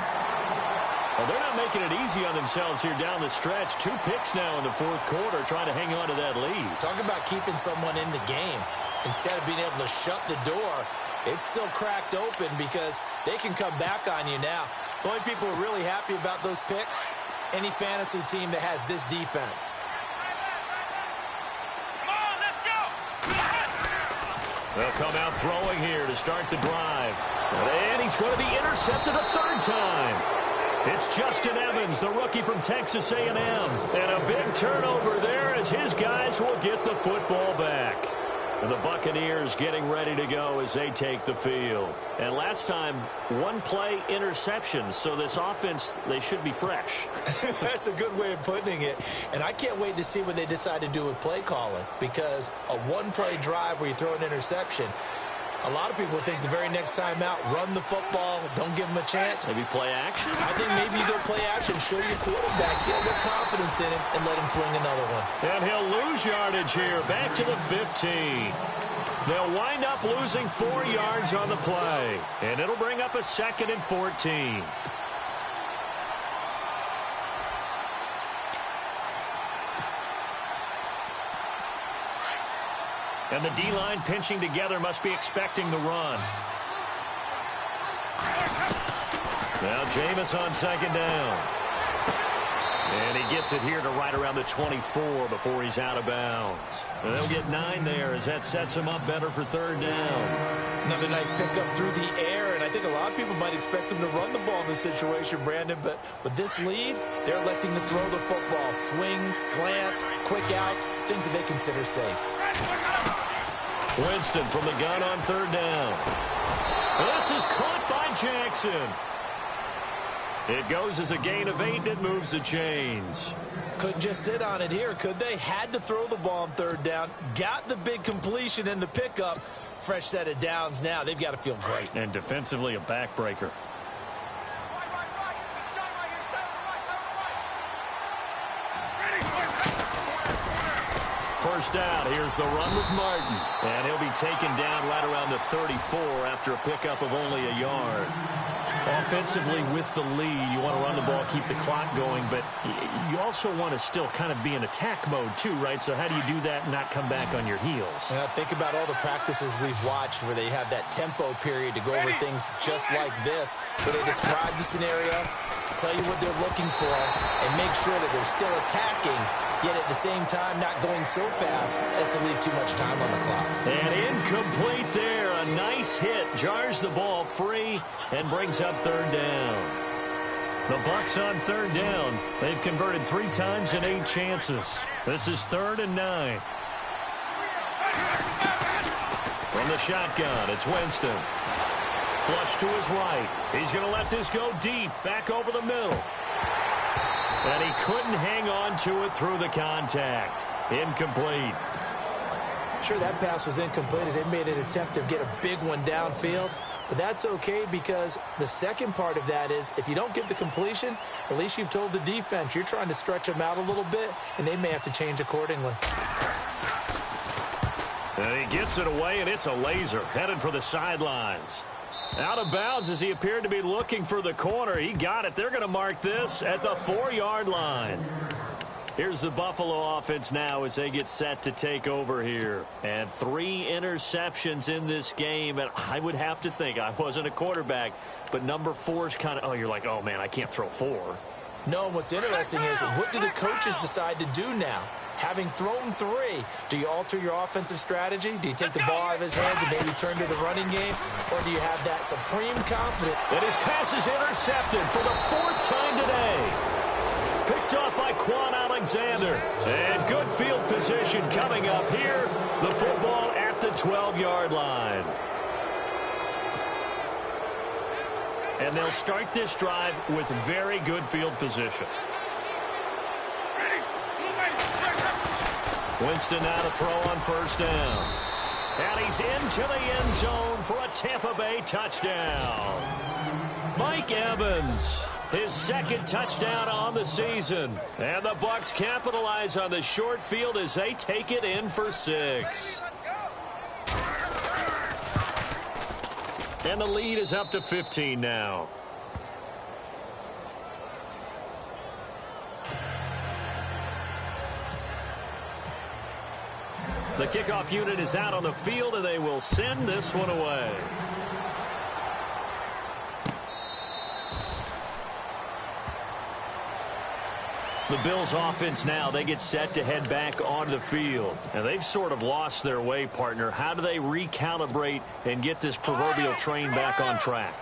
Well, they're not making it easy on themselves here down the stretch. 2 picks now in the fourth quarter, trying to hang on to that lead. Talk about keeping someone in the game. Instead of being able to shut the door, it's still cracked open because they can come back on you now. The only people who are really happy about those picks, any fantasy team that has this defense. Come on, let's go. They'll come out throwing here to start the drive. And he's going to be intercepted a third time. It's Justin Evans, the rookie from Texas A&M. And a big turnover there as his guys will get the football back. And the Buccaneers getting ready to go as they take the field. And last time, 1-play interception. So this offense, they should be fresh. That's a good way of putting it. And I can't wait to see what they decide to do with play calling. Because a 1-play drive where you throw an interception, a lot of people think the very next time out, run the football, don't give them a chance. Maybe play action? I think maybe you go play action, show your quarterback, get a little confidence in him, and let him fling another one. And he'll lose yardage here, back to the 15. They'll wind up losing 4 yards on the play, and it'll bring up a 2nd and 14. And the D-line pinching together must be expecting the run. Now Jameis on 2nd down. And he gets it here to right around the 24 before he's out of bounds. And they'll get 9 there as that sets him up better for 3rd down. Another nice pickup through the air, and I think a lot of people might expect them to run the ball in this situation, Brandon, but with this lead, they're electing to throw the football. Swings, slants, quick outs, things that they consider safe. Winston from the gun on 3rd down. This is caught by Jackson. It goes as a gain of 8, and it moves the chains. Couldn't just sit on it here, could they? Had to throw the ball on 3rd down. Got the big completion in the pickup. Fresh set of downs now. They've got to feel great. And defensively, a backbreaker. First down, here's the run with Martin. And he'll be taken down right around the 34 after a pickup of only a yard. Offensively, with the lead, you want to run the ball, keep the clock going, but you also want to still kind of be in attack mode too, right? So how do you do that and not come back on your heels? Think about all the practices we've watched where they have that tempo period to go over things just like this, where they describe the scenario, tell you what they're looking for, and make sure that they're still attacking, yet at the same time not going so fast as to leave too much time on the clock. And incomplete there. A nice hit. Jars the ball free and brings up 3rd down. The Bucs on 3rd down. They've converted 3 times in 8 chances. This is 3rd and 9. From the shotgun, it's Winston. Flush to his right. He's going to let this go deep. Back over the middle. And he couldn't hang on to it through the contact. Incomplete. Sure, that pass was incomplete as they made an attempt to get a big one downfield. But that's okay because the second part of that is if you don't get the completion, at least you've told the defense you're trying to stretch them out a little bit, and they may have to change accordingly. And he gets it away, and it's a laser headed for the sidelines. Out of bounds as he appeared to be looking for the corner. He got it. They're going to mark this at the 4-yard line. Here's the Buffalo offense now as they get set to take over here. And 3 interceptions in this game. And I would have to think, I wasn't a quarterback, but number 4 is kind of, you're like, oh, man, I can't throw 4. No, what's interesting is what do the coaches decide to do now? Having thrown 3, do you alter your offensive strategy? Do you take the ball out of his hands and maybe turn to the running game? Or do you have that supreme confidence? And his pass is intercepted for the 4th time today. Picked off by Quan Alexander. And good field position coming up here. The football at the 12-yard line. And they'll start this drive with very good field position. Winston now to throw on 1st down. And he's into the end zone for a Tampa Bay touchdown. Mike Evans, his 2nd touchdown on the season. And the Bucs capitalize on the short field as they take it in for 6. And the lead is up to 15 now. The kickoff unit is out on the field, and they will send this one away. The Bills offense now, they get set to head back onto the field. And they've sort of lost their way, partner. How do they recalibrate and get this proverbial train back on track?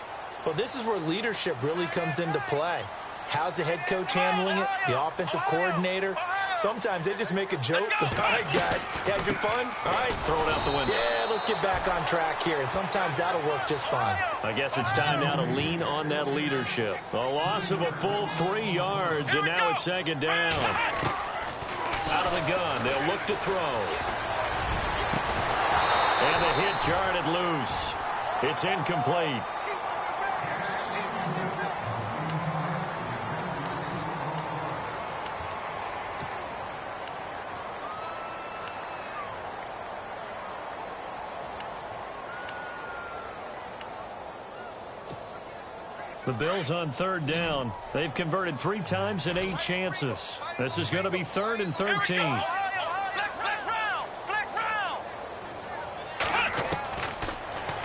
Well, this is where leadership really comes into play. How's the head coach handling it? The offensive coordinator? Sometimes they just make a joke. All right, guys, you had your fun? All right. Throw it out the window. Yeah, let's get back on track here. And sometimes that'll work just fine. I guess it's time now to lean on that leadership. A loss of a full 3 yards, and now it's second down. Out of the gun, they'll look to throw. And the hit jarred it loose. It's incomplete. The Bills on third down. They've converted 3 times in 8 chances. This is going to be 3rd and 13.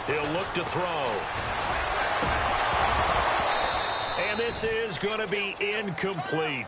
He'll look to throw. And this is going to be incomplete.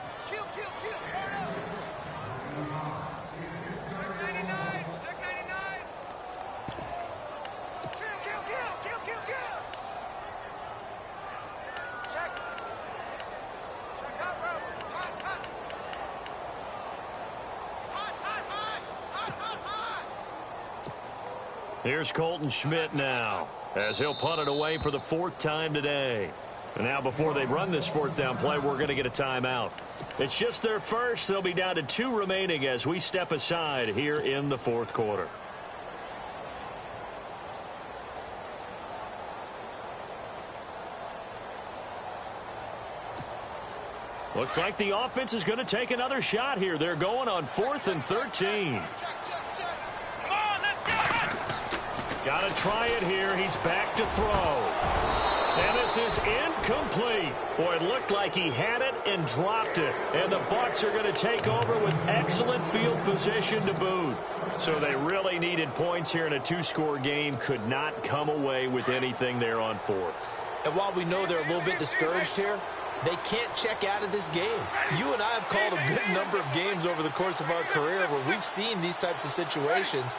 Here's Colton Schmidt now, as he'll punt it away for the 4th time today. And now before they run this 4th down play, we're going to get a timeout. It's just their first. They'll be down to 2 remaining as we step aside here in the 4th quarter. Looks like the offense is going to take another shot here. They're going on 4th and 13. Got to try it here. He's back to throw. And this is incomplete. Boy, it looked like he had it and dropped it. And the Bucs are going to take over with excellent field position to boot. So they really needed points here in a 2-score game. Could not come away with anything there on 4th. And while we know they're a little bit discouraged here, they can't check out of this game. You and I have called a good number of games over the course of our career where we've seen these types of situations.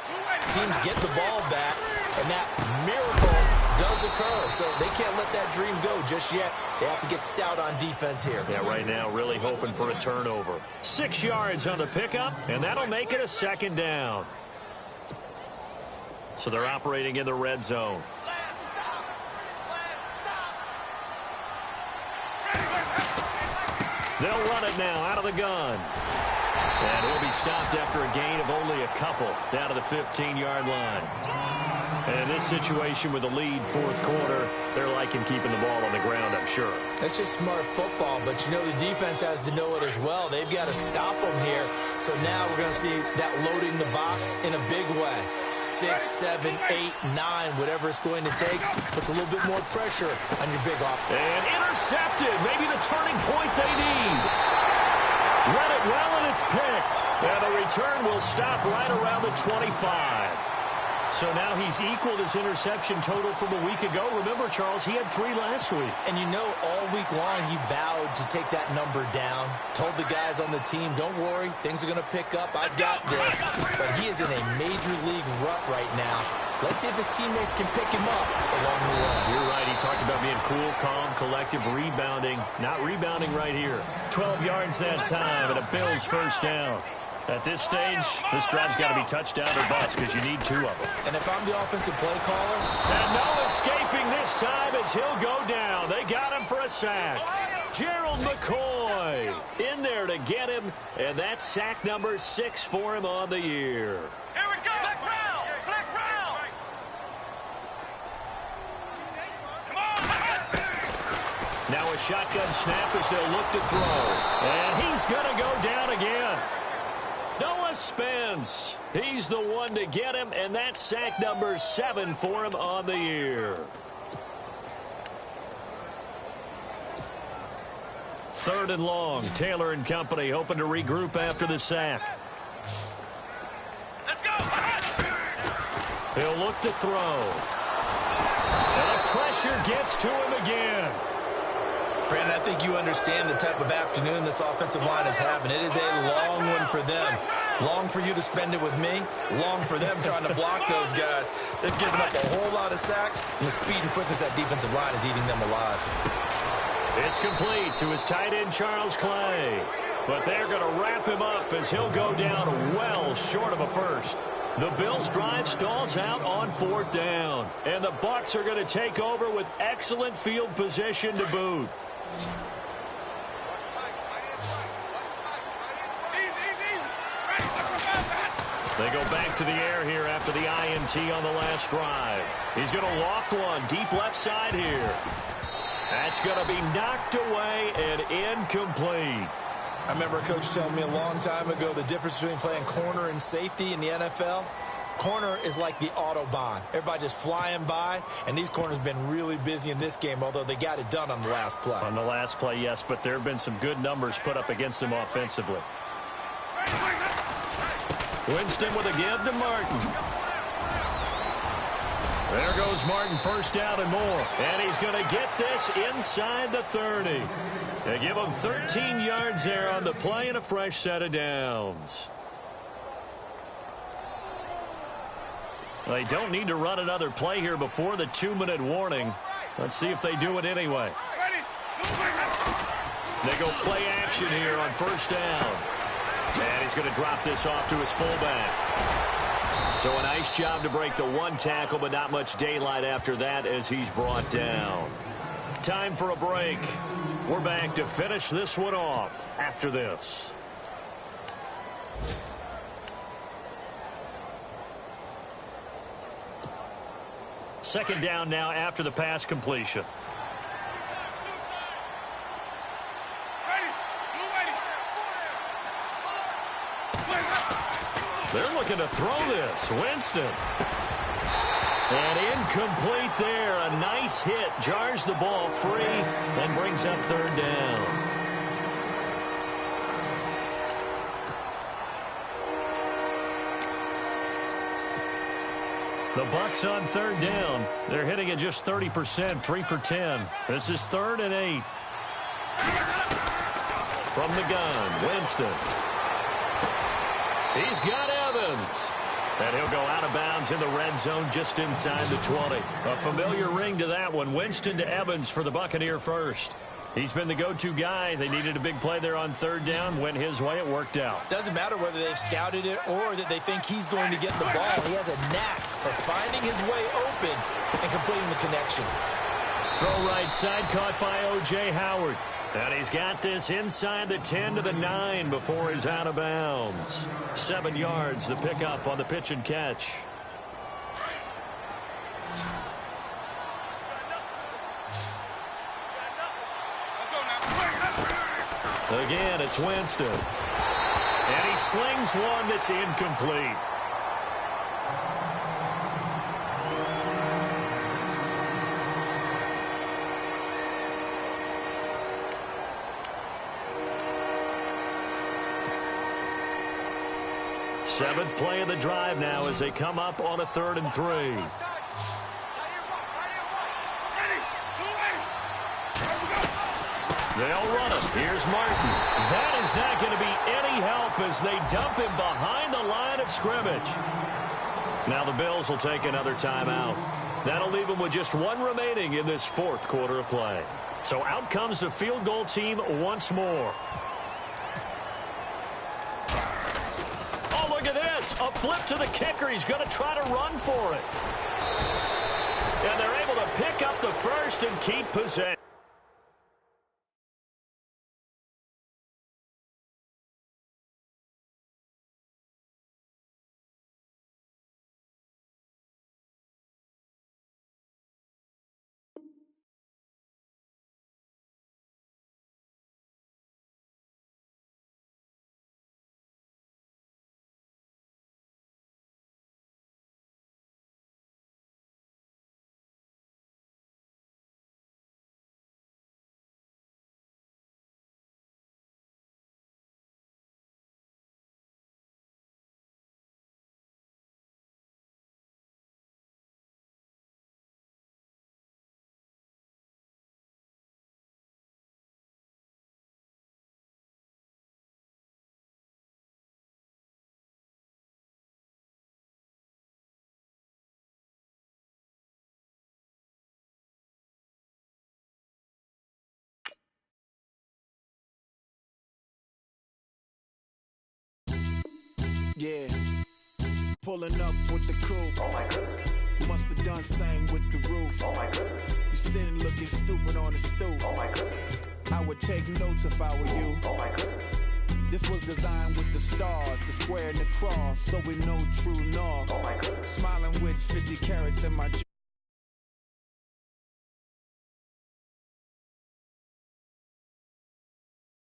Teams get the ball back, and that miracle does occur. So they can't let that dream go just yet. They have to get stout on defense here. Yeah, right now really hoping for a turnover. 6 yards on the pickup, and that'll make it a 2nd down. So they're operating in the red zone. They'll run it now out of the gun. And he'll be stopped after a gain of only a couple down to the 15-yard line. And in this situation with the lead 4th quarter, they're liking keeping the ball on the ground, I'm sure. That's just smart football, but you know the defense has to know it as well. They've got to stop them here. So now we're going to see that loading the box in a big way. 6, 7, 8, 9, whatever it's going to take, puts a little bit more pressure on your big offense. And intercepted, maybe the turning point they need. Read it well, and it's picked. And the return will stop right around the 25. So now he's equaled his interception total from a week ago. Remember, Charles, he had 3 last week. And you know, all week long he vowed to take that number down. Told the guys on the team, don't worry, things are going to pick up. I've got this. But he is in a major league rut right now. Let's see if his teammates can pick him up along the way. You're right. He talked about being cool, calm, collective, rebounding. Not rebounding right here. 12 yards that time and a Bills 1st down. At this stage, this drive's got to be touchdown or bust because you need 2 of them. And if I'm the offensive play caller... And no escaping this time as he'll go down. They got him for a sack. Gerald McCoy in there to get him, and that's sack number 6 for him on the year. Here we go. Flex round. Flex round. Come on. Now a shotgun snap as they'll look to throw. And he's going to go down again. Noah Spence, he's the one to get him, and that's sack number 7 for him on the year. 3rd and long. Taylor and company hoping to regroup after the sack. Let's go. He'll look to throw. And the pressure gets to him again. Brandon, I think you understand the type of afternoon this offensive line is having. It is a long one for them. Long for you to spend it with me. Long for them trying to block those guys. They've given up a whole lot of sacks, and the speed and quickness of that defensive line is eating them alive. It's complete to his tight end, Charles Clay. But they're going to wrap him up as he'll go down well short of a first. The Bills' drive stalls out on 4th down. And the Bucs are going to take over with excellent field position to boot. They go back to the air here after the INT on the last drive. He's going to loft one deep left side here. That's going to be knocked away and incomplete. I remember a coach telling me a long time ago the difference between playing corner and safety in the NFL. Corner is like the Autobahn. Everybody just flying by, and these corners have been really busy in this game, although they got it done on the last play. On the last play, yes, but there have been some good numbers put up against them offensively. Winston with a give to Martin. There goes Martin, 1st down and more. And he's going to get this inside the 30. They give him 13 yards there on the play and a fresh set of downs. They don't need to run another play here before the 2-minute warning. Let's see if they do it anyway. They go play action here on 1st down. And he's going to drop this off to his fullback. So a nice job to break the 1 tackle, but not much daylight after that as he's brought down. Time for a break. We're back to finish this one off after this. Second down now after the pass completion. They're looking to throw this. Winston. And incomplete there. A nice hit. Jars the ball free and brings up 3rd down. The Bucs on 3rd down. They're hitting at just 30%, 3 for 10. This is 3rd and 8. From the gun, Winston. He's got Evans. And he'll go out of bounds in the red zone just inside the 20. A familiar ring to that one. Winston to Evans for the Buccaneer first. He's been the go-to guy. They needed a big play there on 3rd down. Went his way. It worked out. Doesn't matter whether they've scouted it or that they think he's going to get the ball. He has a knack for finding his way open and completing the connection. Throw right side caught by O.J. Howard. And he's got this inside the 10 to the 9 before he's out of bounds. 7 yards, the pickup on the pitch and catch. Again, it's Winston. And he slings one that's incomplete. Seventh play of the drive now as they come up on a 3rd and 3. They'll run him. Here's Martin. That is not going to be any help as they dump him behind the line of scrimmage. Now the Bills will take another timeout. That'll leave them with just 1 remaining in this 4th quarter of play. So out comes the field goal team once more. Oh, look at this. A flip to the kicker. He's going to try to run for it. And they're able to pick up the first and keep possession. Yeah. Pulling up with the coupe. Oh my goodness. Must have done same with the roof. Oh my goodness. You sitting looking stupid on the stoop. Oh my goodness. I would take notes if I were you. Oh my goodness. This was designed with the stars, the square and the cross, so we know true north. Oh my goodness. Smiling with 50 carats in my